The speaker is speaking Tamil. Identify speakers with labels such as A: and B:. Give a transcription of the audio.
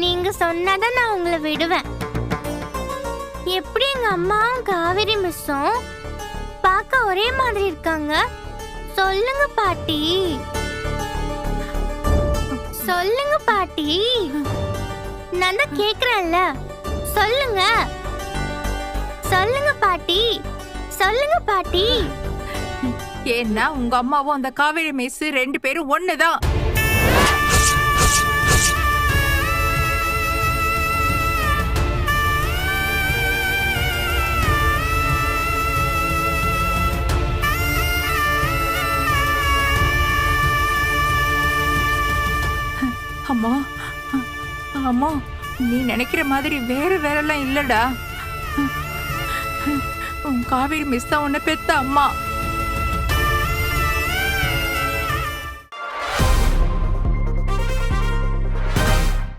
A: நீங்க சொன்னாதான் நான் உங்களை விடுவேன். எப்படி எங்க அம்மாவும் காவேரி மிஸ்ஸும் பார்க்க ஒரே மாதிரி இருக்காங்க? சொல்லுங்க பாட்டி, சொல்லுங்க பாட்டி. நான் தான் கேக்குறேன்ல, சொல்லுங்க சொல்லுங்க பாட்டி, சொல்லுங்க பாட்டி.
B: ஏன்னா உங்க அம்மாவும் அந்த காவேரி மிஸ் 2 பேரும் ஒண்ணுதான். அம்மா அம்மா, நீ நினைக்கிற மாதிரி வேறெல்லாம் இல்லடா. உன் காவேரி மிஸ் தான் உன்னை பெத்த அம்மா.